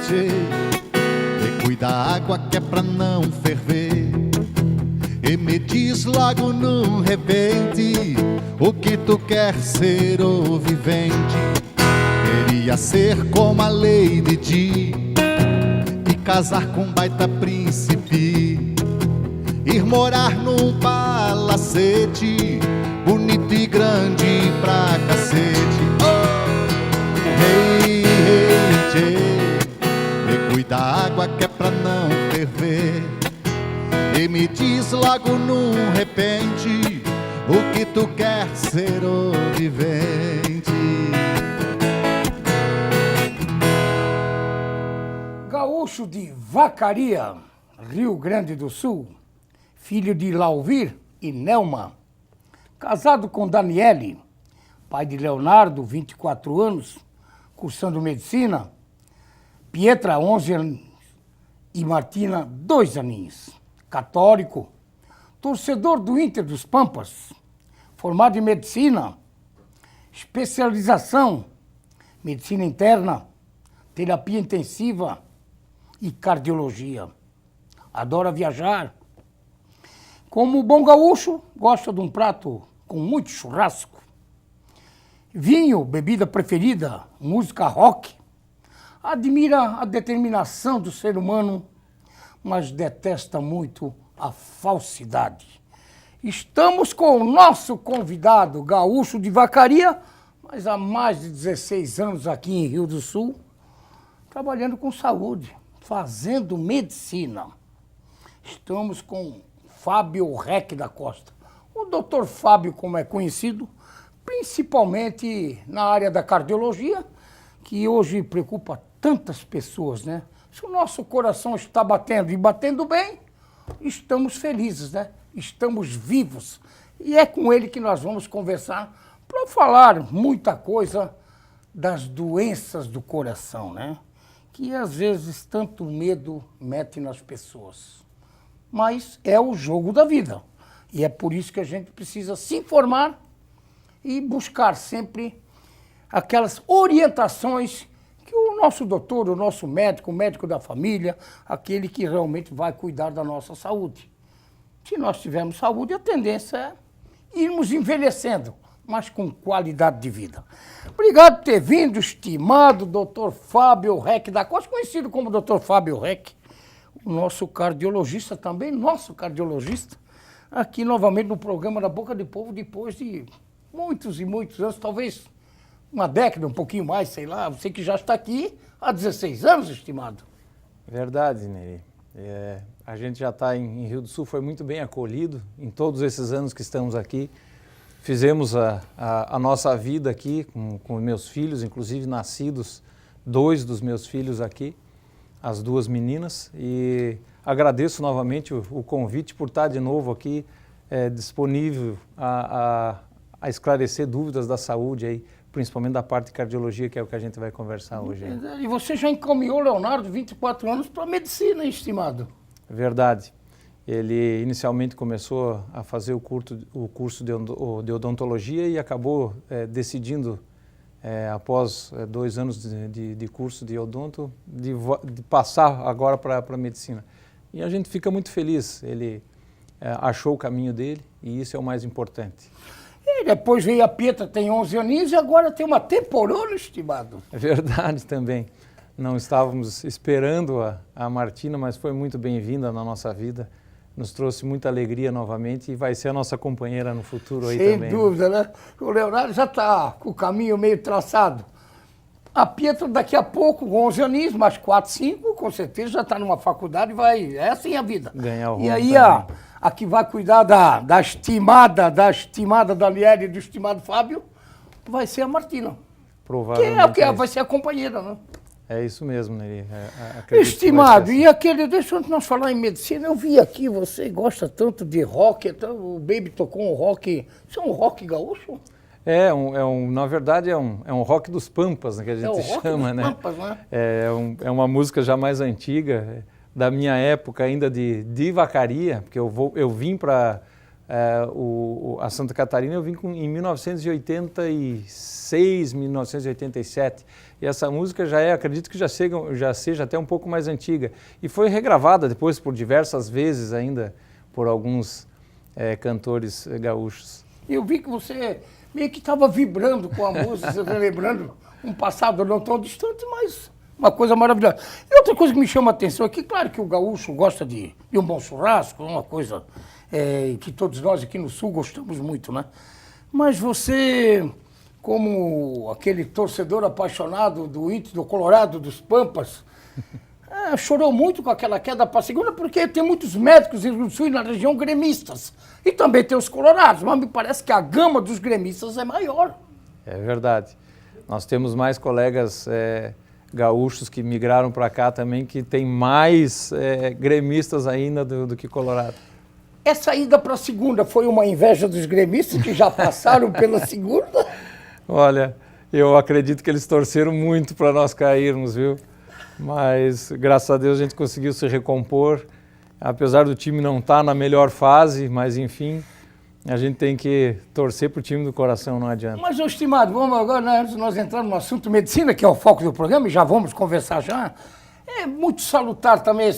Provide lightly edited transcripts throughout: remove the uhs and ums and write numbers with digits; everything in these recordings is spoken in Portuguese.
tchê. E cuida a água que é pra não ferver. E me diz logo num repente o que tu quer ser ou vivente. Queria ser como a Lady Di e casar com um baita príncipe, ir morar num palacete bonito e grande pra cacete. Hey, hey, tchê, me cuida a água que é pra não ferver. E me diz logo num repente o que tu quer ser ou vivente. Gaúcho de Vacaria, Rio Grande do Sul, filho de Lauvir e Nelma, casado com Daniele, pai de Leonardo, 24 anos, cursando medicina, Pietra, 11 anos, e Martina, 2 aninhos. Católico, torcedor do Inter dos Pampas, formado em medicina, especialização, medicina interna, terapia intensiva e cardiologia. Adora viajar. Como bom gaúcho, gosta de um prato com muito churrasco. Vinho, bebida preferida, música rock. Admira a determinação do ser humano, mas detesta muito a falsidade. Estamos com o nosso convidado, gaúcho de Vacaria, mas há mais de 16 anos aqui em Rio do Sul, trabalhando com saúde, fazendo medicina. Estamos com Fábio Reck da Costa. O doutor Fábio, como é conhecido, principalmente na área da cardiologia, que hoje preocupa tantas pessoas, né? Se o nosso coração está batendo e batendo bem, estamos felizes, né? Estamos vivos. E é com ele que nós vamos conversar para falar muita coisa das doenças do coração, né? Que às vezes tanto medo mete nas pessoas. Mas é o jogo da vida. E é por isso que a gente precisa se informar e buscar sempre aquelas orientações que o nosso doutor, o nosso médico, o médico da família, aquele que realmente vai cuidar da nossa saúde. Se nós tivermos saúde, a tendência é irmos envelhecendo, mas com qualidade de vida. Obrigado por ter vindo, estimado doutor Fábio Reck da Costa, conhecido como doutor Fábio Reck, o nosso cardiologista também, nosso cardiologista, aqui novamente no programa da Boca do Povo, depois de muitos e muitos anos, talvez uma década, um pouquinho mais, sei lá, você que já está aqui há 16 anos, estimado. Verdade, Neri. A gente já está em Rio do Sul, foi muito bem acolhido em todos esses anos que estamos aqui. Fizemos a nossa vida aqui com meus filhos, inclusive nascidos 2 dos meus filhos aqui, as 2 meninas, e agradeço novamente o convite por estar de novo aqui disponível a esclarecer dúvidas da saúde aí, principalmente da parte de cardiologia, que é o que a gente vai conversar hoje. E você já encaminhou o Leonardo, 24 anos, para a medicina, estimado? Verdade. Ele inicialmente começou a fazer o curso de odontologia e acabou decidindo, após 2 anos de curso de odonto, de passar agora para a medicina. E a gente fica muito feliz. Ele achou o caminho dele e isso é o mais importante. E depois veio a Pietra, tem 11 aninhos, e agora tem uma temporona, estimado. É verdade também. Não estávamos esperando a Martina, mas foi muito bem-vinda na nossa vida. Nos trouxe muita alegria novamente e vai ser a nossa companheira no futuro aí também. Sem dúvida, né? O Leonardo já está com o caminho meio traçado. A Pietra daqui a pouco, 11 aninhos, mais 4, 5, com certeza já está numa faculdade e vai... É assim a vida. Ganhar o rumo E aí também. a que vai cuidar da estimada Daniele e do estimado Fábio vai ser a Martina. Que Provavelmente. é o que vai ser a companheira, né? É isso mesmo, Neri. Acredito que vai Estimado, ser assim. e aquele, deixa nós falar em medicina, eu vi aqui, você gosta tanto de rock, então o Baby tocou um rock, isso é um rock gaúcho? Na verdade é um rock dos Pampas, né, que a gente É o rock chama, dos né? Pampas, né? É uma música já mais antiga, da minha época ainda de Vacaria, porque eu vim para a Santa Catarina eu vim em 1986, 1987. E essa música acredito que já seja até um pouco mais antiga. E foi regravada depois por diversas vezes ainda por alguns cantores gaúchos. Eu vi que você meio que estava vibrando com a música, você lembrando um passado não tão distante, mas uma coisa maravilhosa. E outra coisa que me chama a atenção aqui, claro que o gaúcho gosta de um bom churrasco, uma coisa que todos nós aqui no Sul gostamos muito, né? Mas você, como aquele torcedor apaixonado do Inter, do Colorado, dos Pampas, chorou muito com aquela queda para a segunda, porque tem muitos médicos no Rio Grande do Sul e na região gremistas. E também tem os colorados, mas me parece que a gama dos gremistas é maior. É verdade. Nós temos mais colegas gaúchos que migraram para cá também, que tem mais gremistas ainda do que colorado. Essa ida para a segunda foi uma inveja dos gremistas que já passaram pela segunda? Olha, eu acredito que eles torceram muito para nós cairmos, viu? Mas, graças a Deus, a gente conseguiu se recompor. Apesar do time não estar na melhor fase, mas, enfim, a gente tem que torcer para o time do coração, não adianta. Mas, estimado, vamos agora, né, antes de nós entrarmos no assunto medicina, que é o foco do programa, e já vamos conversar já. É muito salutar também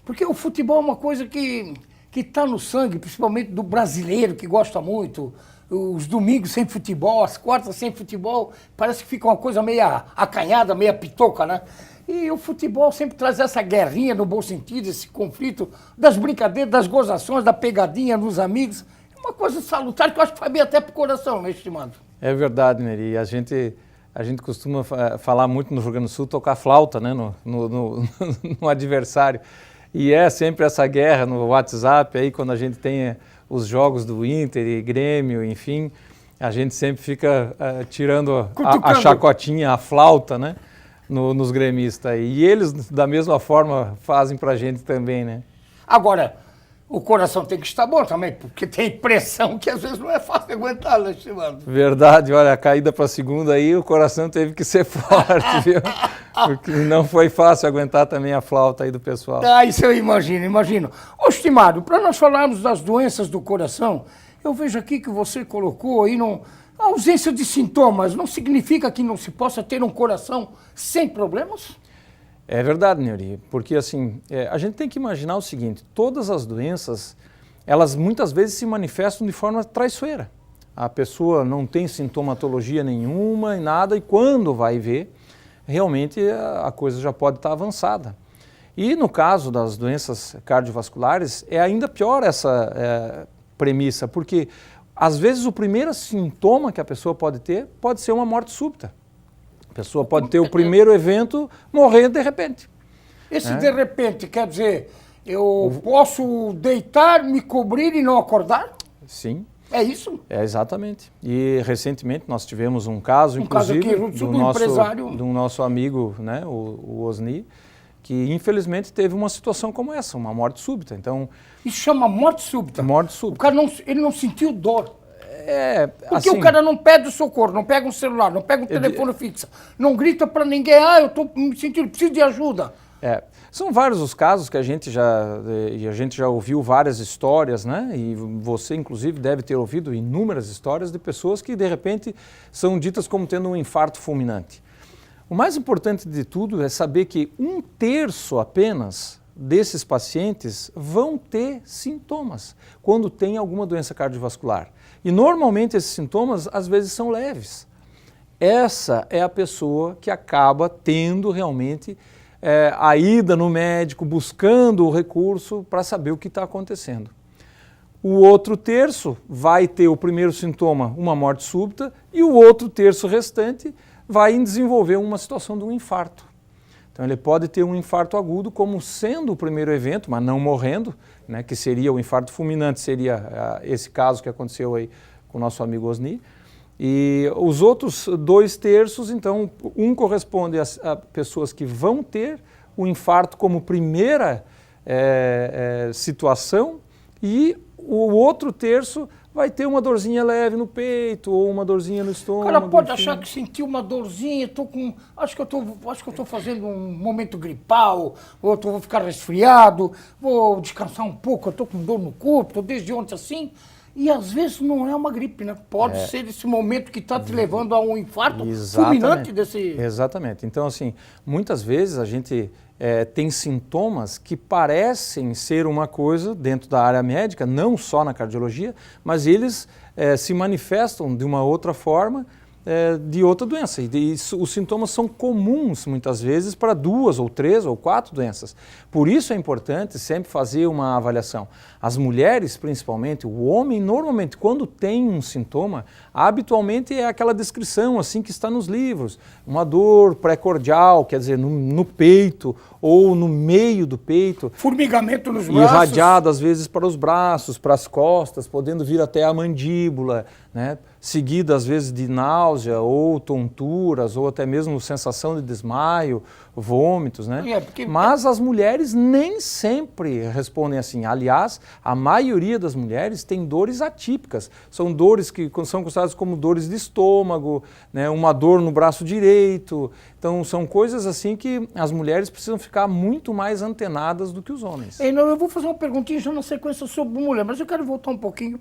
porque o futebol é uma coisa que está no sangue, principalmente do brasileiro, que gosta muito. Os domingos sem futebol, as quartas sem futebol, parece que fica uma coisa meio acanhada, meio pitoca, né? E o futebol sempre traz essa guerrinha, no bom sentido, esse conflito das brincadeiras, das gozações, da pegadinha nos amigos. É uma coisa salutar que eu acho que faz bem até pro coração, né, estimado? É verdade, Neri. A gente costuma falar muito no Rio Grande do Sul, tocar flauta, né, no adversário. E é sempre essa guerra no WhatsApp, aí quando a gente tem os jogos do Inter e Grêmio, enfim, a gente sempre fica tirando a chacotinha, a flauta, né, nos gremistas. E eles, da mesma forma, fazem pra gente também, né? Agora, o coração tem que estar bom também, porque tem pressão que às vezes não é fácil aguentar, né, estimado? Verdade, olha, a caída para a segunda aí, o coração teve que ser forte, viu? Porque não foi fácil aguentar também a flauta aí do pessoal. Isso eu imagino. Ô, estimado, para nós falarmos das doenças do coração, eu vejo aqui que você colocou aí a ausência de sintomas, não significa que não se possa ter um coração sem problemas? É verdade, Neuri, porque assim, a gente tem que imaginar o seguinte, todas as doenças, elas muitas vezes se manifestam de forma traiçoeira. A pessoa não tem sintomatologia nenhuma e nada, e quando vai ver, realmente a coisa já pode estar avançada. E no caso das doenças cardiovasculares, é ainda pior essa premissa, porque às vezes o primeiro sintoma que a pessoa pode ter pode ser uma morte súbita. A pessoa pode ter o primeiro evento, morrer de repente. Esse de repente quer dizer, eu posso deitar, me cobrir e não acordar? Sim. É isso? É, exatamente. E recentemente nós tivemos um caso, inclusive, do nosso amigo, né, o Osni, que infelizmente teve uma situação como essa, uma morte súbita. Então, isso chama morte súbita? Morte súbita. O cara ele não sentiu dor. Porque assim, o cara não pede socorro, não pega um celular, não pega um telefone fixo, não grita para ninguém, eu estou me sentindo, preciso de ajuda. São vários os casos que a gente já ouviu várias histórias, né? E você, inclusive, deve ter ouvido inúmeras histórias de pessoas que, de repente, são ditas como tendo um infarto fulminante. O mais importante de tudo é saber que 1/3 apenas desses pacientes vão ter sintomas quando tem alguma doença cardiovascular. E normalmente esses sintomas às vezes são leves. Essa é a pessoa que acaba tendo realmente a ida no médico, buscando o recurso para saber o que está acontecendo. O outro terço vai ter o primeiro sintoma, uma morte súbita, e o outro terço restante vai desenvolver uma situação de um infarto. Então ele pode ter um infarto agudo como sendo o primeiro evento, mas não morrendo, né, que seria o infarto fulminante, seria esse caso que aconteceu aí com o nosso amigo Osni. E os outros 2/3, então, um corresponde a pessoas que vão ter o infarto como primeira situação, e o outro terço vai ter uma dorzinha leve no peito ou uma dorzinha no estômago. O cara pode achar que sentiu uma dorzinha, acho que eu estou fazendo um momento gripal, ou vou ficar resfriado, vou descansar um pouco, eu estou com dor no corpo, estou desde ontem assim. E às vezes não é uma gripe, né? Pode ser esse momento que está te levando a um infarto Exatamente. fulminante desse... Exatamente. Então, assim, muitas vezes a gente tem sintomas que parecem ser uma coisa dentro da área médica, não só na cardiologia, mas eles se manifestam de uma outra forma de outra doença. E os sintomas são comuns, muitas vezes, para 2 ou 3 ou 4 doenças. Por isso é importante sempre fazer uma avaliação. As mulheres, principalmente, o homem, normalmente, quando tem um sintoma, habitualmente é aquela descrição assim que está nos livros. Uma dor pré-cordial, quer dizer, no peito ou no meio do peito. Formigamento nos braços. Irradiado, às vezes, para os braços, para as costas, podendo vir até a mandíbula, né? Seguida, às vezes, de náusea ou tonturas, ou até mesmo sensação de desmaio, vômitos, né? Mas as mulheres nem sempre respondem assim. Aliás, a maioria das mulheres tem dores atípicas. São dores que são consideradas como dores de estômago, né? Uma dor no braço direito. Então, são coisas assim que as mulheres precisam ficar muito mais antenadas do que os homens. Eu vou fazer uma perguntinha já na sequência sobre mulher, mas eu quero voltar um pouquinho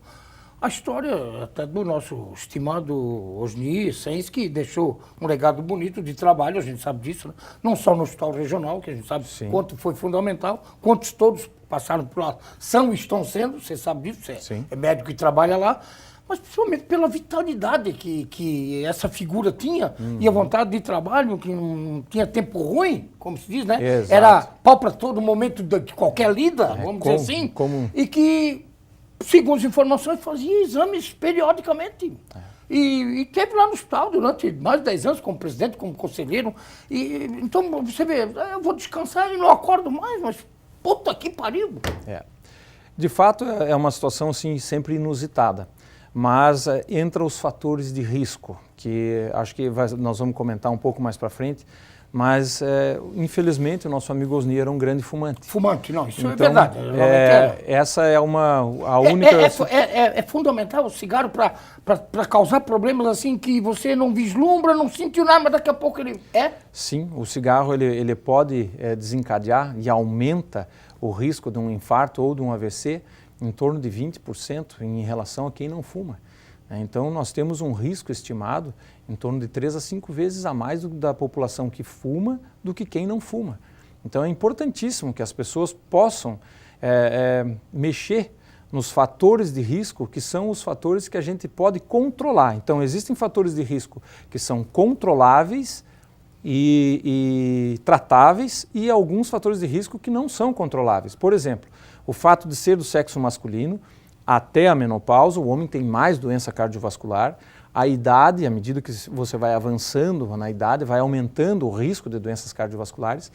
a história até do nosso estimado Osni Sens, que deixou um legado bonito de trabalho, a gente sabe disso, né? Não só no Hospital Regional, que a gente sabe quanto foi fundamental, quantos todos passaram por lá, são e estão sendo, você sabe disso, você é médico e trabalha lá, mas principalmente pela vitalidade que essa figura tinha e a vontade de trabalho, que não tinha tempo ruim, como se diz, né? Exato. Era pau para todo momento de qualquer lida, vamos dizer assim, e que, segundo as informações, fazia exames periodicamente. E teve lá no hospital durante mais de 10 anos como presidente, como conselheiro. Então, você vê, eu vou descansar e não acordo mais, mas puta que pariu. De fato, é uma situação assim, sempre inusitada. Mas entra os fatores de risco, que acho que nós vamos comentar um pouco mais para frente. Mas, infelizmente, o nosso amigo Osni era um grande fumante. Fumante, não, isso então, é verdade. Essa é a única... É fundamental o cigarro para causar problemas assim que você não vislumbra, não sentiu nada, mas daqui a pouco ele... Sim, o cigarro ele pode desencadear e aumenta o risco de um infarto ou de um AVC em torno de 20% em relação a quem não fuma. Então, nós temos um risco estimado em torno de 3 a 5 vezes a mais da população que fuma do que quem não fuma. Então, é importantíssimo que as pessoas possam mexer nos fatores de risco, que são os fatores que a gente pode controlar. Então, existem fatores de risco que são controláveis e tratáveis e alguns fatores de risco que não são controláveis. Por exemplo, o fato de ser do sexo masculino, até a menopausa, o homem tem mais doença cardiovascular. A idade, à medida que você vai avançando na idade, vai aumentando o risco de doenças cardiovasculares.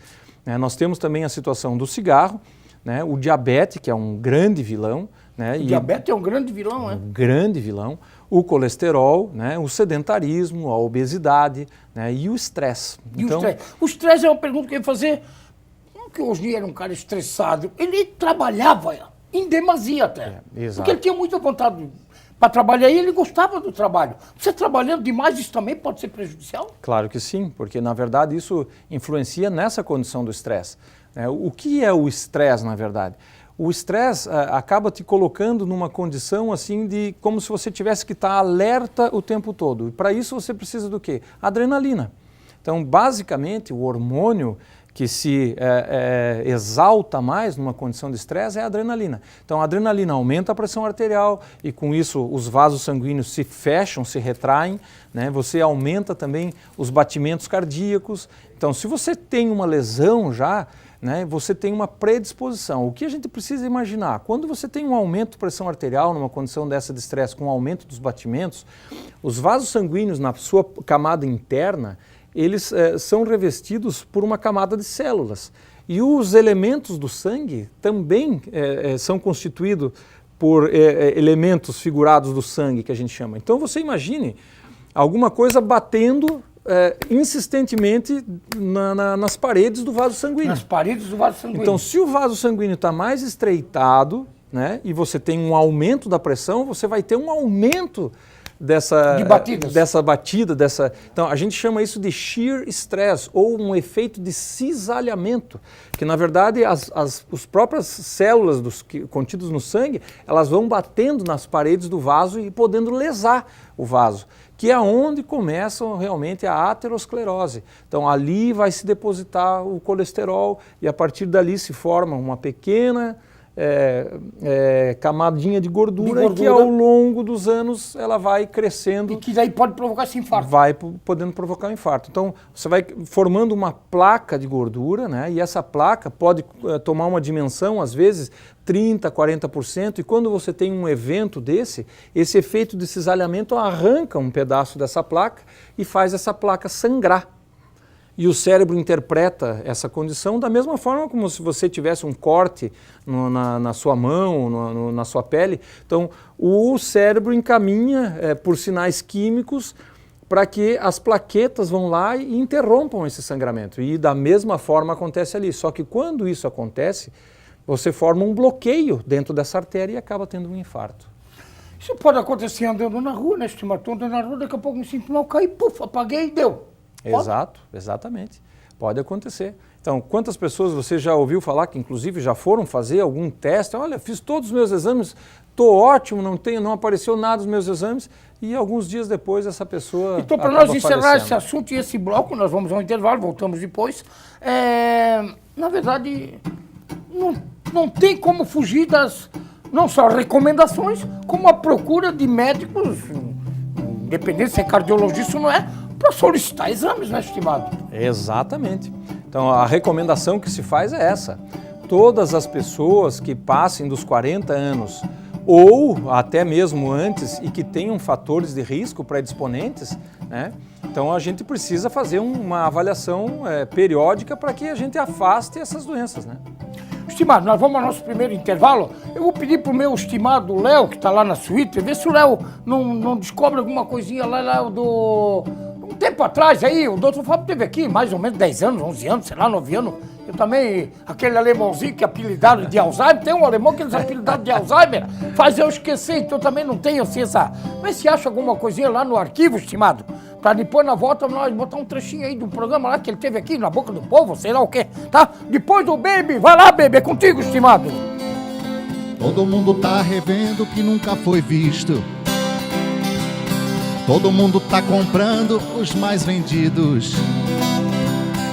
Nós temos também a situação do cigarro, né? O diabetes, que é um grande vilão. Né? O diabetes é um grande vilão, um grande vilão. O colesterol, né? O sedentarismo, a obesidade, né? E o estresse. O estresse é uma pergunta que eu ia fazer. Porque o Osni era um cara estressado. Ele trabalhava em demasia até. Porque ele tinha muita vontade para trabalhar e ele gostava do trabalho. Você trabalhando demais, isso também pode ser prejudicial? Claro que sim, porque na verdade isso influencia nessa condição do estresse. O que é o estresse, na verdade? O estresse acaba te colocando numa condição assim de como se você tivesse que estar alerta o tempo todo. E para isso você precisa do quê? Adrenalina. Então, basicamente, o hormônio que se exalta mais numa condição de estresse é a adrenalina. Então, a adrenalina aumenta a pressão arterial e, com isso, os vasos sanguíneos se fecham, se retraem, né? Você aumenta também os batimentos cardíacos. Então, se você tem uma lesão já, né, você tem uma predisposição. O que a gente precisa imaginar? Quando você tem um aumento de pressão arterial numa condição dessa de estresse, com um aumento dos batimentos, os vasos sanguíneos na sua camada interna, eles são revestidos por uma camada de células. E os elementos do sangue também são constituídos por elementos figurados do sangue, que a gente chama. Então você imagine alguma coisa batendo insistentemente nas paredes do vaso sanguíneo. Nas paredes do vaso sanguíneo. Então, se o vaso sanguíneo está mais estreitado, né, e você tem um aumento da pressão, você vai ter um aumento dessa batida, Então, a gente chama isso de shear stress, ou um efeito de cisalhamento, que na verdade as próprias células contidas no sangue, elas vão batendo nas paredes do vaso e podendo lesar o vaso, que é onde começa realmente a aterosclerose. Então ali vai se depositar o colesterol e a partir dali se forma uma pequena camadinha de gordura que ao longo dos anos ela vai crescendo. E que daí pode provocar esse infarto. Vai podendo provocar um infarto. Então você vai formando uma placa de gordura, né? E essa placa pode tomar uma dimensão, às vezes, 30%, 40%, e quando você tem um evento esse efeito de cisalhamento arranca um pedaço dessa placa e faz essa placa sangrar. E o cérebro interpreta essa condição da mesma forma como se você tivesse um corte na sua mão, na sua pele. Então, o cérebro encaminha por sinais químicos para que as plaquetas vão lá e interrompam esse sangramento. E da mesma forma acontece ali. Só que quando isso acontece, você forma um bloqueio dentro dessa artéria e acaba tendo um infarto. Isso pode acontecer andando na rua, né? Estou andando na rua, daqui a pouco me sinto mal, caí, puf, apaguei e deu. Exato, exatamente. Pode acontecer. Então, quantas pessoas você já ouviu falar que inclusive já foram fazer algum teste? Olha, fiz todos os meus exames, estou ótimo, não apareceu nada nos meus exames, e alguns dias depois essa pessoa Então, para nós encerrar esse assunto e esse bloco, nós vamos ao intervalo, voltamos depois. Na verdade, não tem como fugir das, não só recomendações, como a procura de médicos, independente se é cardiologista ou não é, para solicitar exames, né, estimado? Exatamente. Então, a recomendação que se faz é essa. Todas as pessoas que passem dos 40 anos ou até mesmo antes e que tenham fatores de risco predisponentes, né? Então, a gente precisa fazer uma avaliação periódica para que a gente afaste essas doenças, né? Estimado, nós vamos ao nosso primeiro intervalo. Eu vou pedir para o meu estimado Léo, que está lá na suíte, ver se o Léo não descobre alguma coisinha lá do... Um tempo atrás aí, o doutor Fábio teve aqui, mais ou menos 10 anos, 11 anos, sei lá, 9 anos. Eu também, aquele alemãozinho que é apelidado de Alzheimer, tem um alemão que eles apelidaram de Alzheimer, faz eu esquecer, então eu também não tenho assim essa... Mas se acha alguma coisinha lá no arquivo, estimado, para depois na volta nós botar um trechinho aí de um programa lá que ele teve aqui, na boca do povo, sei lá o quê, tá? Depois do Baby, vai lá, Baby, é contigo, estimado. Todo mundo tá revendo o que nunca foi visto. Todo mundo tá comprando os mais vendidos.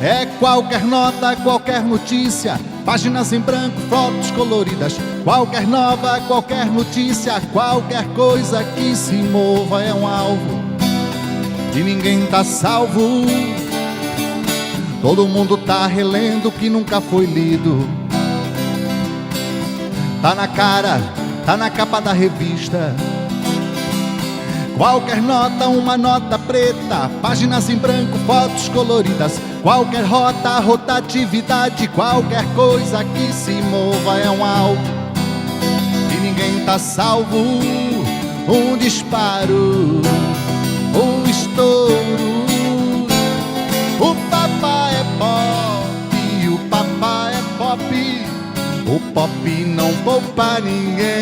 É qualquer nota, qualquer notícia, páginas em branco, fotos coloridas. Qualquer nova, qualquer notícia, qualquer coisa que se mova é um alvo e ninguém tá salvo. Todo mundo tá relendo o que nunca foi lido. Tá na cara, tá na capa da revista. Qualquer nota, uma nota preta, páginas em branco, fotos coloridas. Qualquer rota, rotatividade, qualquer coisa que se mova é um alvo e ninguém tá salvo. Um disparo, um estouro. O papai é pop, o papai é pop. O pop não poupa ninguém.